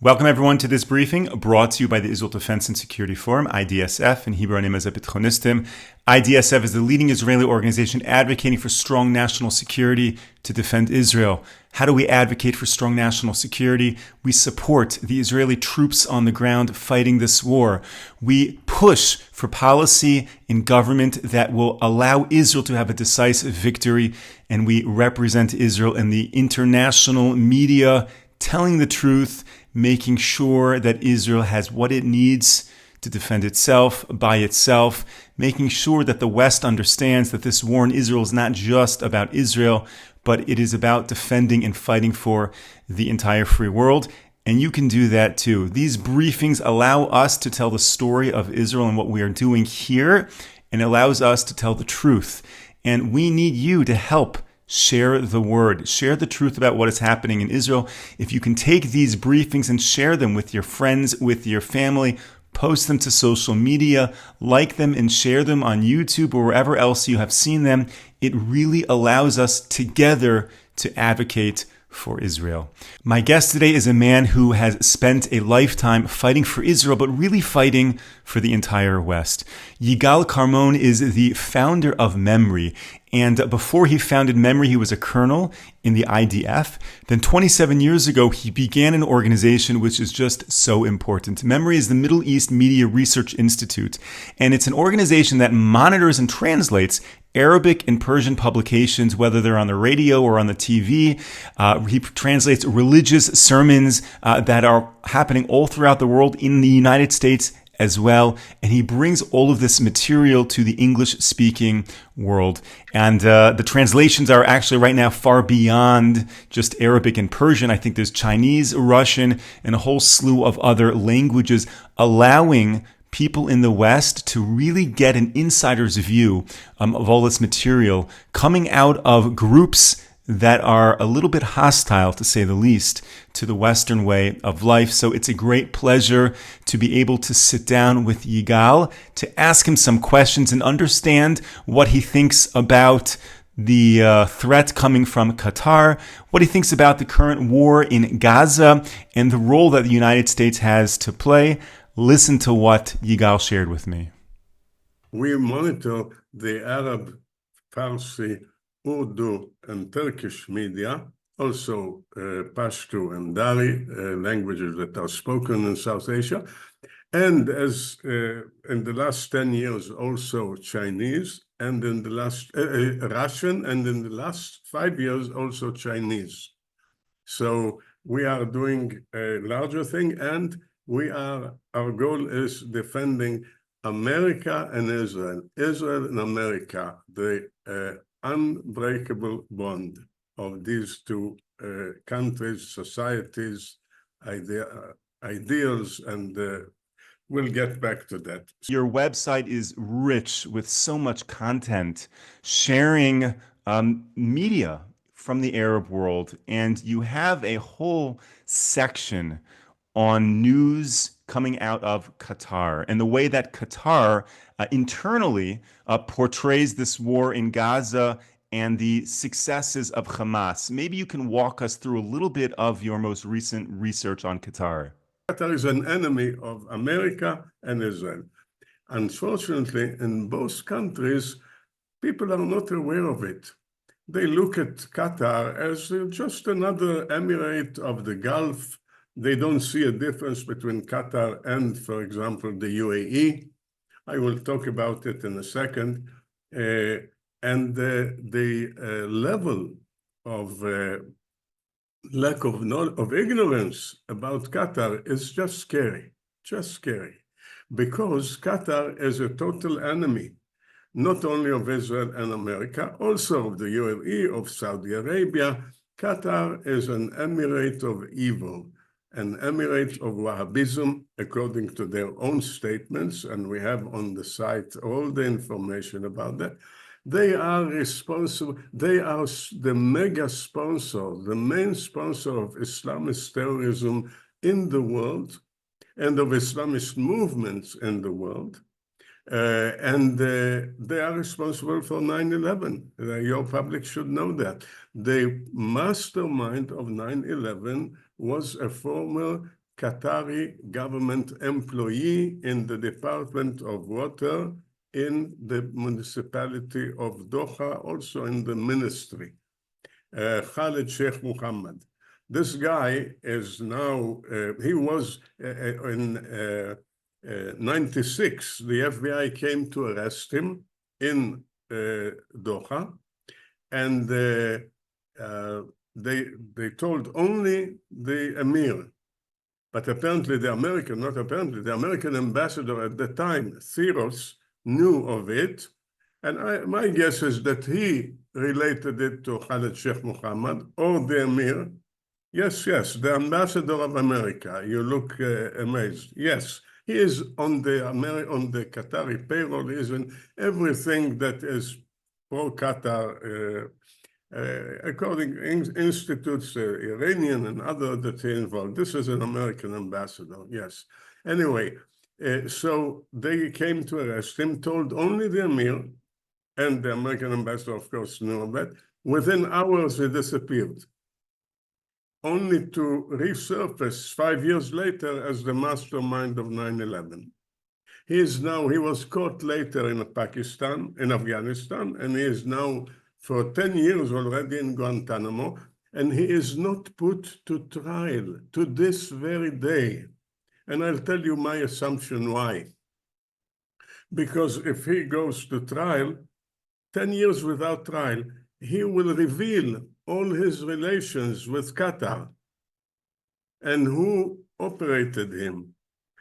Welcome everyone to this briefing brought to you by the Israel Defense and Security Forum, IDSF, in Hebrew name as Bitchonistim. IDSF is the leading Israeli organization advocating for strong national security to defend Israel. How do we advocate for strong national security? We support the Israeli troops on the ground fighting this war. We push for policy in government that will allow Israel to have a decisive victory, and we represent Israel in the international media, telling the truth, making sure that Israel has what it needs to defend itself by itself, making sure that the West understands that this war in Israel is not just about Israel, but it is about defending and fighting for the entire free world. And you can do that too. These briefings allow us to tell the story of Israel and what we are doing here, and allows us to tell the truth. And we need you to help share the word, share the truth about what is happening in Israel. If you can take these briefings and share them with your friends, with your family, post them to social media, like them and share them on YouTube or wherever else you have seen them, it really allows us together to advocate for Israel. My guest today is a man who has spent a lifetime fighting for Israel, but really fighting for the entire West. Yigal Carmon is the founder of Memory. And before he founded Memory, he was a colonel in the IDF. Then 27 years ago, he began an organization which is just so important. Memory is the Middle East Media Research Institute, and it's an organization that monitors and translates Arabic and Persian publications, whether they're on the radio or on the TV. He translates religious sermons that are happening all throughout the world, in the United States as well. And he brings all of this material to the English-speaking world. And the translations are actually right now far beyond just Arabic and Persian. I think there's Chinese, Russian, and a whole slew of other languages, allowing people in the West to really get an insider's view of all this material coming out of groups that are a little bit hostile, to say the least, to the Western way of life. So it's a great pleasure to be able to sit down with Yigal, to ask him some questions and understand what he thinks about the threat coming from Qatar, what he thinks about the current war in Gaza, and the role that the United States has to play. Listen to what Yigal shared with me. We monitor the Arab, Farsi, Urdu, and Turkish media, also Pashto and Dari, languages that are spoken in South Asia, and as in the last 10 years, also Chinese, and in the last Russian, and in the last 5 years, also Chinese. So we are doing a larger thing, and our goal is defending America and Israel. Israel and America, the unbreakable bond of these two countries, societies, ideals, and we'll get back to that. Your website is rich with so much content, sharing media from the Arab world, and you have a whole section on news coming out of Qatar and the way that Qatar internally portrays this war in Gaza and the successes of Hamas. Maybe you can walk us through a little bit of your most recent research on Qatar. Qatar is an enemy of America and Israel. Unfortunately, in both countries, people are not aware of it. They look at Qatar as just another emirate of the Gulf. They don't see a difference between Qatar and, for example, the UAE. I will talk about it in a second. And the level of lack of ignorance about Qatar is just scary, because Qatar is a total enemy, not only of Israel and America, also of the UAE, of Saudi Arabia. Qatar is an emirate of evil, an emirate of Wahhabism, according to their own statements, and we have on the site all the information about that. They are responsible, they are the mega sponsor, the main sponsor of Islamist terrorism in the world and of Islamist movements in the world. And they are responsible for 9/11. Your public should know that. The mastermind of 9/11 was a former Qatari government employee in the Department of Water in the municipality of Doha, also in the ministry, Khalid Sheikh Mohammed. This guy is now, he was in 96, the FBI came to arrest him in Doha, and they told only the emir. But apparently the American, not apparently, the American ambassador at the time, Theros, knew of it. And my guess is that he related it to Khalid Sheikh Mohammed or the emir. Yes, the ambassador of America. You look amazed. Yes, he is on the Qatari payroll. He is in everything that is pro-Qatar, according to institutes, Iranian and other that are involved. This is an American ambassador, yes. Anyway, so they came to arrest him, told only the emir, and the American ambassador, of course, knew of that. Within hours, he disappeared, only to resurface 5 years later as the mastermind of 9/11. He was caught later in Afghanistan, and he is now for 10 years already in Guantanamo, and he is not put to trial to this very day. And I'll tell you my assumption why. Because if he goes to trial, 10 years without trial, he will reveal all his relations with Qatar and who operated him.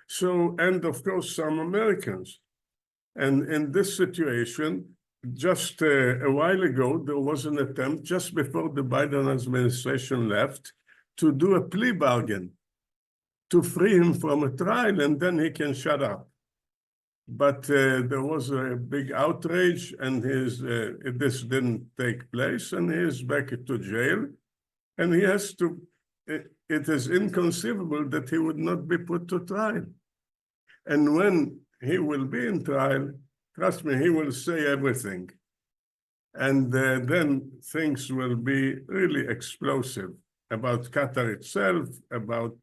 So, and of course, some Americans. And in this situation, just a while ago, there was an attempt just before the Biden administration left to do a plea bargain to free him from a trial, and then he can shut up. But there was a big outrage, and this didn't take place, and he is back to jail. And he has to, it is inconceivable that he would not be put to trial. And when he will be in trial, trust me, he will say everything. And then things will be really explosive about Qatar itself, about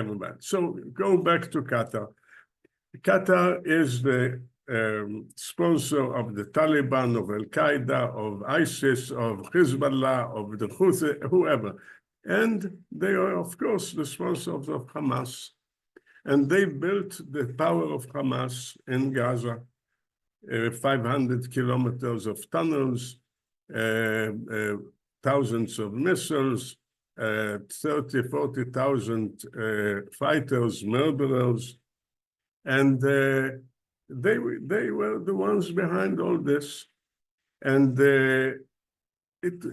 everybody. So go back to Qatar. Qatar is the sponsor of the Taliban, of Al-Qaeda, of ISIS, of Hezbollah, of the Houthi, whoever. And they are, of course, the sponsors of Hamas. And they built the power of Hamas in Gaza, 500 kilometers of tunnels, thousands of missiles, 30, 40,000 fighters, murderers. And they were the ones behind all this. And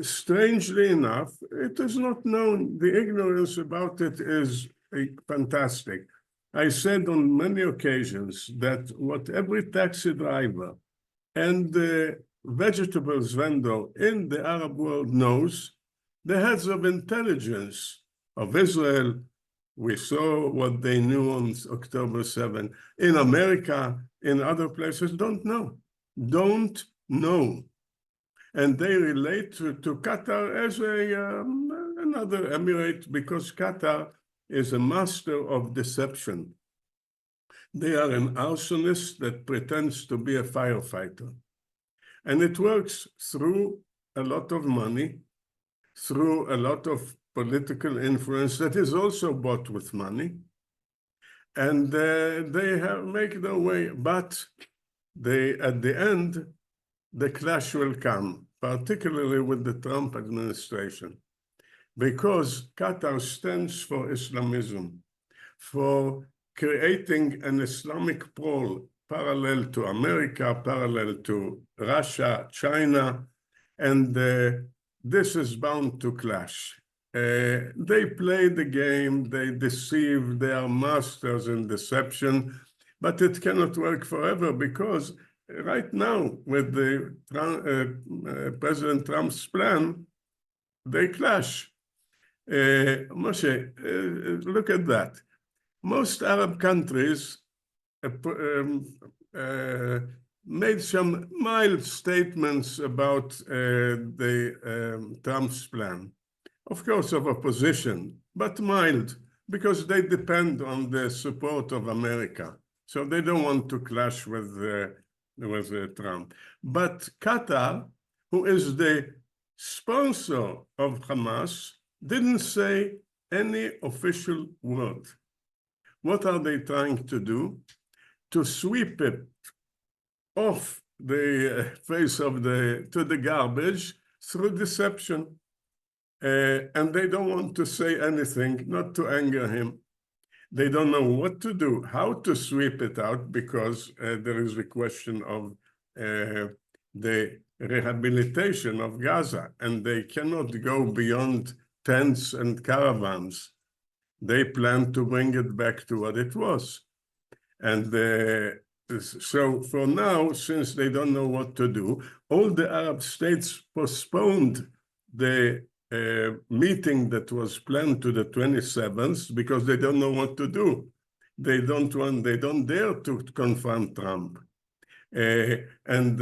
strangely enough, it is not known. The ignorance about it is fantastic. I said on many occasions that what every taxi driver and vegetables vendor in the Arab world knows, the heads of intelligence of Israel, we saw what they knew on October 7. In America, in other places, don't know. And they relate to Qatar as another emirate, because Qatar is a master of deception. They are an arsonist that pretends to be a firefighter. And it works through a lot of money, through a lot of political influence that is also bought with money. And they make their way, but at the end, the clash will come, particularly with the Trump administration, because Qatar stands for Islamism, for creating an Islamic pole parallel to America, parallel to Russia, China, and this is bound to clash. They play the game, they deceive, they are masters in deception, but it cannot work forever, because right now, with the President Trump's plan, they clash. Moshe, look at that. Most Arab countries made some mild statements about the Trump's plan. Of course, of opposition, but mild. because they depend on the support of America. So they don't want to clash with Trump. But Qatar, who is the sponsor of Hamas, didn't say any official word. What are they trying to do? To sweep it off the face of to the garbage through deception. And they don't want to say anything, not to anger him. They don't know what to do, how to sweep it out, because there is a question of the rehabilitation of Gaza, and they cannot go beyond tents and caravans. They plan to bring it back to what it was. And so for now, since they don't know what to do, all the Arab states postponed the meeting that was planned to the 27th because they don't know what to do. They don't dare to confront Trump. And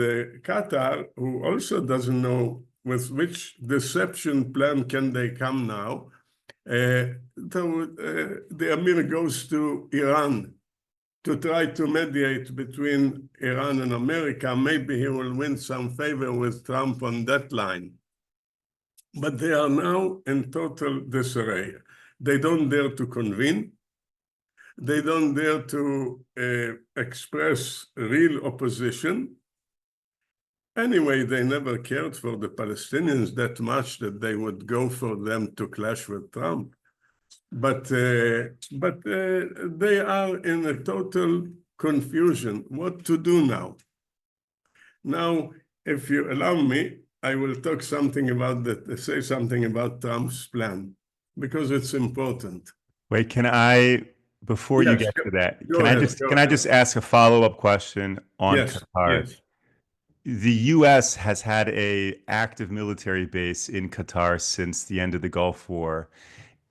Qatar, who also doesn't know with which deception plan can they come now, the Emir goes to Iran to try to mediate between Iran and America. Maybe he will win some favor with Trump on that line. But they are now in total disarray. They don't dare to convene. They don't dare to express real opposition. Anyway, they never cared for the Palestinians that much that they would go for them to clash with Trump. But they are in a total confusion. What to do now? Now, if you allow me, I will say something about Trump's plan, because it's important. Wait, before you get to that, can I just ask a follow-up question on Qatar? Yes. The U.S. has had an active military base in Qatar since the end of the Gulf War.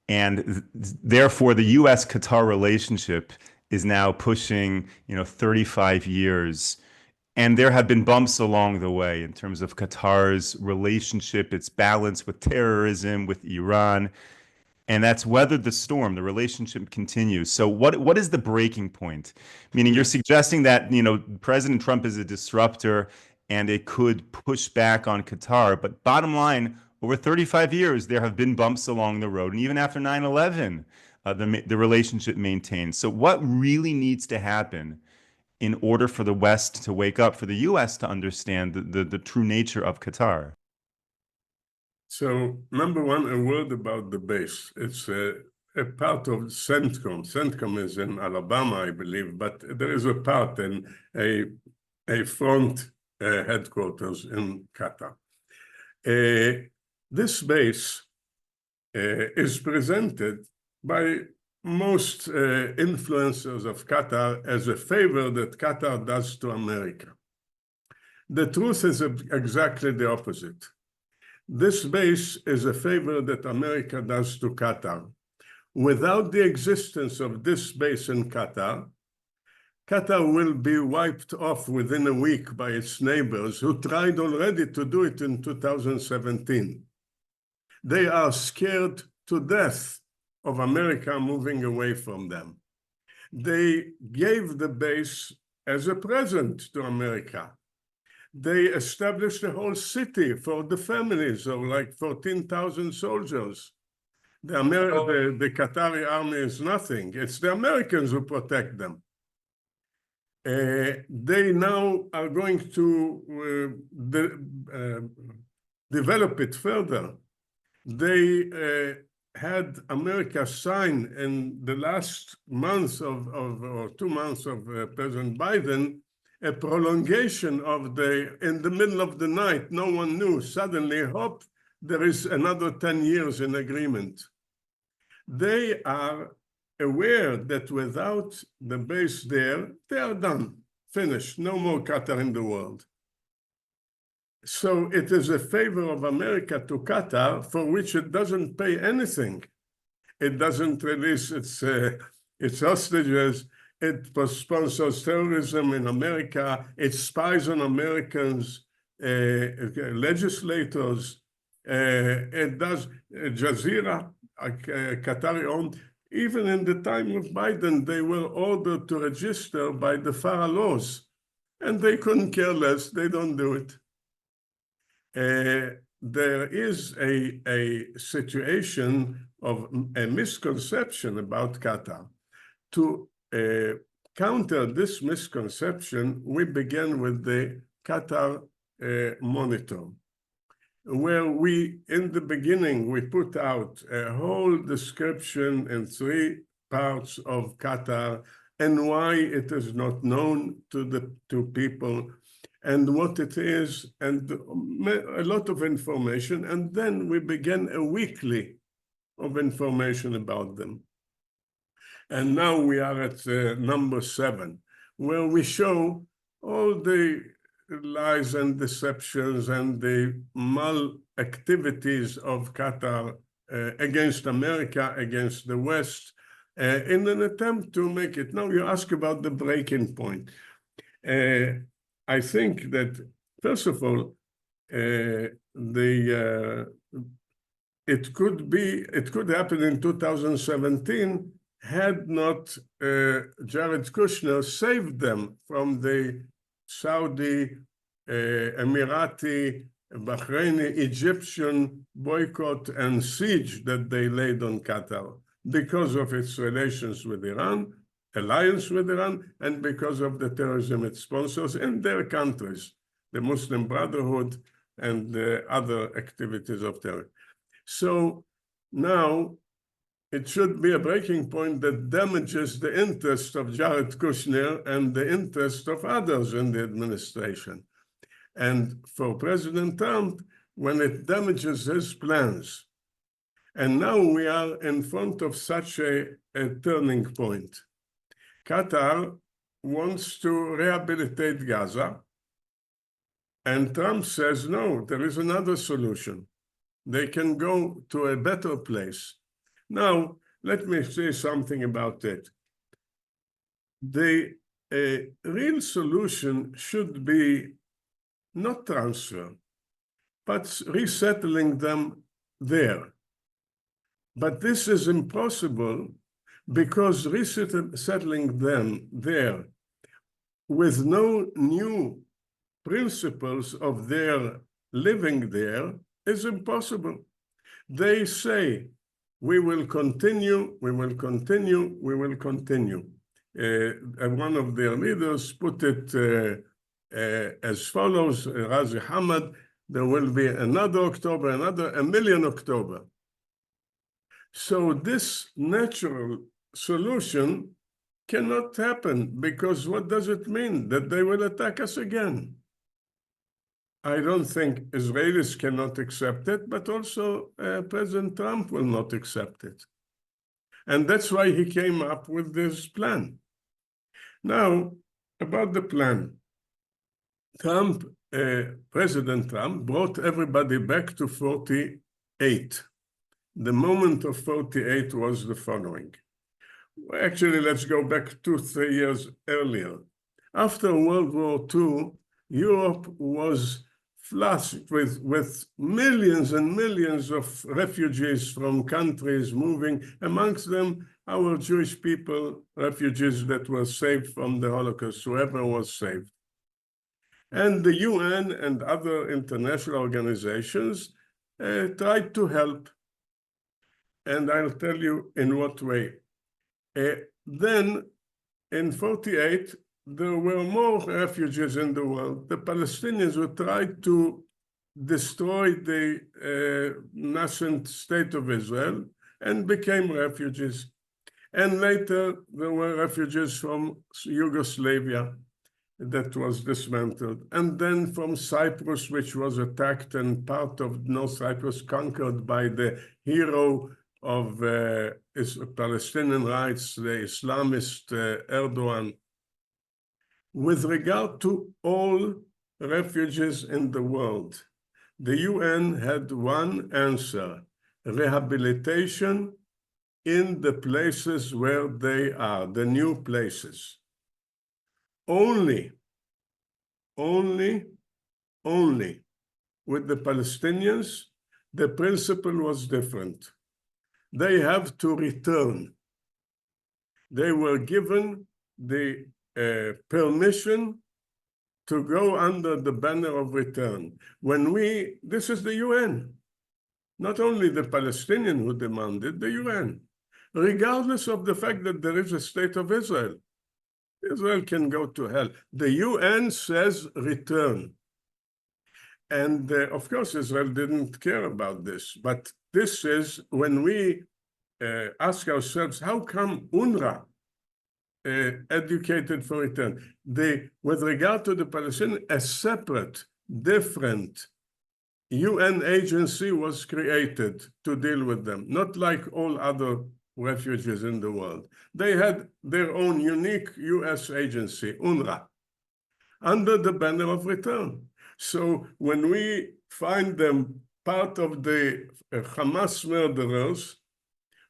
And therefore, the U.S.-Qatar relationship is now pushing, 35 years. And there have been bumps along the way in terms of Qatar's relationship, its balance with terrorism, with Iran. And that's weathered the storm. The relationship continues. So what is the breaking point? Meaning you're suggesting that, President Trump is a disruptor and it could push back on Qatar. But bottom line, over 35 years, there have been bumps along the road. And even after 9/11, the relationship maintains. So what really needs to happen in order for the West to wake up, for the U.S. to understand the true nature of Qatar? So, number one, a word about the base. It's a part of CENTCOM. CENTCOM is in Alabama, I believe, but there is a part in a front headquarters in Qatar. This base is presented by most influencers of Qatar as a favor that Qatar does to America. The truth is exactly the opposite. This base is a favor that America does to Qatar. Without the existence of this base in Qatar, Qatar will be wiped off within a week by its neighbors who tried already to do it in 2017. They are scared to death of America moving away from them. They gave the base as a present to America. They established a whole city for the families of like 14,000 soldiers. The Qatari army is nothing. It's the Americans who protect them. They now are going to develop it further. They had America sign in the last month or 2 months of President Biden a prolongation of in the middle of the night. No one knew. Suddenly, hop, there is another 10 years in agreement. They are aware that without the base there, they are done, finished, no more Qatar in the world. So it is a favor of America to Qatar for which it doesn't pay anything. It doesn't release its hostages. It sponsors terrorism in America. It spies on Americans, legislators. It does Jazeera, Qatari-owned, Even in the time of Biden, they were ordered to register by the FARA laws, and they couldn't care less. They don't do it. There is a situation of a misconception about Qatar. To counter this misconception, we began with the Qatar Monitor, where in the beginning, we put out a whole description in 3 parts of Qatar and why it is not known to people and what it is, and a lot of information. And then we began a weekly of information about them. And now we are at number 7, where we show all the lies and deceptions and the mal-activities of Qatar against America, against the West, in an attempt to make it. Now you ask about the breaking point. I think that, first of all, it could happen in 2017 had not Jared Kushner saved them from the Saudi, Emirati, Bahraini, Egyptian boycott and siege that they laid on Qatar because of its relations with Iran, alliance with Iran, and because of the terrorism it sponsors in their countries, the Muslim Brotherhood and other activities of terror. So now it should be a breaking point that damages the interest of Jared Kushner and the interest of others in the administration. And for President Trump, when it damages his plans, and now we are in front of such a turning point. Qatar wants to rehabilitate Gaza, and Trump says, no, there is another solution. They can go to a better place. Now, let me say something about it. The real solution should be not transfer, but resettling them there. But this is impossible because resettling them there with no new principles of their living there is impossible. They say, we will continue, we will continue, we will continue. And one of their leaders put it as follows, Razi Hamad, there will be another October, a million October. So this natural solution cannot happen because what does it mean? That they will attack us again. I don't think Israelis cannot accept it, but also President Trump will not accept it. And that's why he came up with this plan. Now, about the plan. President Trump brought everybody back to 48. The moment of 48 was the following. Actually, let's go back 2-3 years earlier. After World War II, Europe was flushed with millions and millions of refugees from countries moving, amongst them our Jewish people, refugees that were saved from the Holocaust, whoever was saved. And the UN and other international organizations tried to help. And I'll tell you in what way. Then in 48, there were more refugees in the world. The Palestinians who tried to destroy the nascent state of Israel and became refugees. And later, there were refugees from Yugoslavia that was dismantled. And then from Cyprus, which was attacked and part of North Cyprus conquered by the hero of Palestinian rights, the Islamist Erdogan. With regard to all refugees in the world, the UN had one answer: rehabilitation in the places where they are, the new places. Only with the Palestinians, the principle was different. They have to return. They were given the permission to go under the banner of return. This is the UN, not only the Palestinian who demanded, the UN, regardless of the fact that there is a state of Israel. Israel can go to hell. The UN says return. And of course, Israel didn't care about this. But this is when we ask ourselves, how come UNRWA educated for return? With regard to the Palestinians, a separate, different UN agency was created to deal with them, not like all other refugees in the world. They had their own unique US agency, UNRWA, under the banner of return. So when we find them part of the Hamas murderers,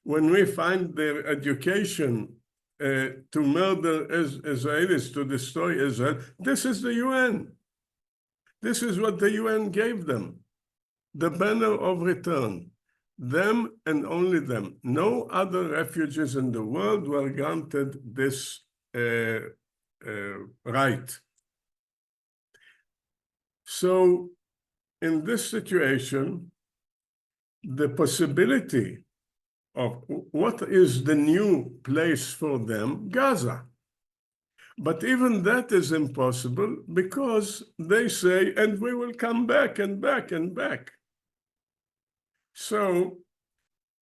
when we find their education to murder Israelis, to destroy Israel, this is the UN. This is what the UN gave them, the banner of return. Them and only them. No other refugees in the world were granted this right. So in this situation, the possibility of what is the new place for them, Gaza. But even that is impossible because they say, and we will come back and back and back. So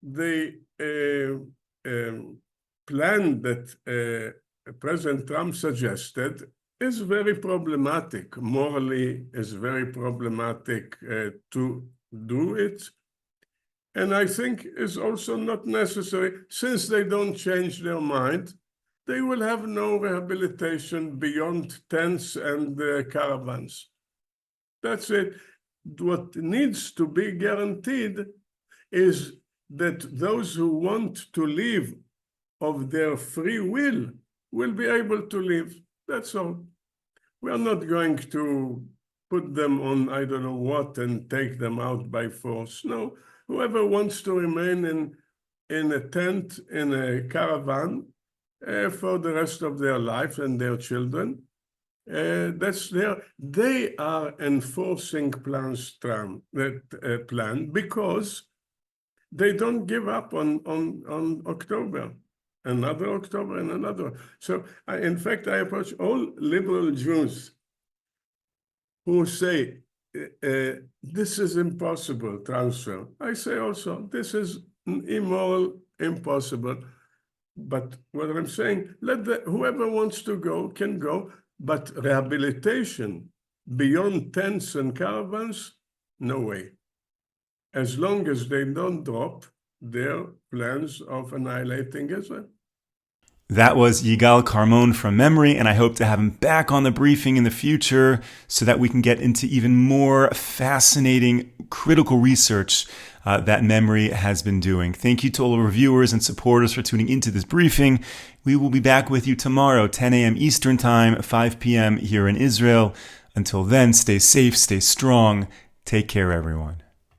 the plan that President Trump suggested is very problematic. Morally, is very problematic to do it. And I think is also not necessary. Since they don't change their mind, they will have no rehabilitation beyond tents and caravans. That's it. What needs to be guaranteed is that those who want to leave of their free will be able to leave. That's all. We are not going to put them on I don't know what and take them out by force. No, whoever wants to remain in a tent, in a caravan for the rest of their life and their children, that's there. They are enforcing plan because they don't give up on October. Another October and another. So, in fact, I approach all liberal Jews who say, this is impossible transfer. I say also, this is immoral, impossible. But what I'm saying, whoever wants to go can go, but rehabilitation beyond tents and caravans, no way. As long as they don't drop their plans of annihilating Israel. That was Yigal Carmon from Memory, and I hope to have him back on the briefing in the future so that we can get into even more fascinating, critical research that Memory has been doing. Thank you to all the reviewers and supporters for tuning into this briefing. We will be back with you tomorrow, 10 a.m. Eastern Time, 5 p.m. here in Israel. Until then, stay safe, stay strong. Take care, everyone.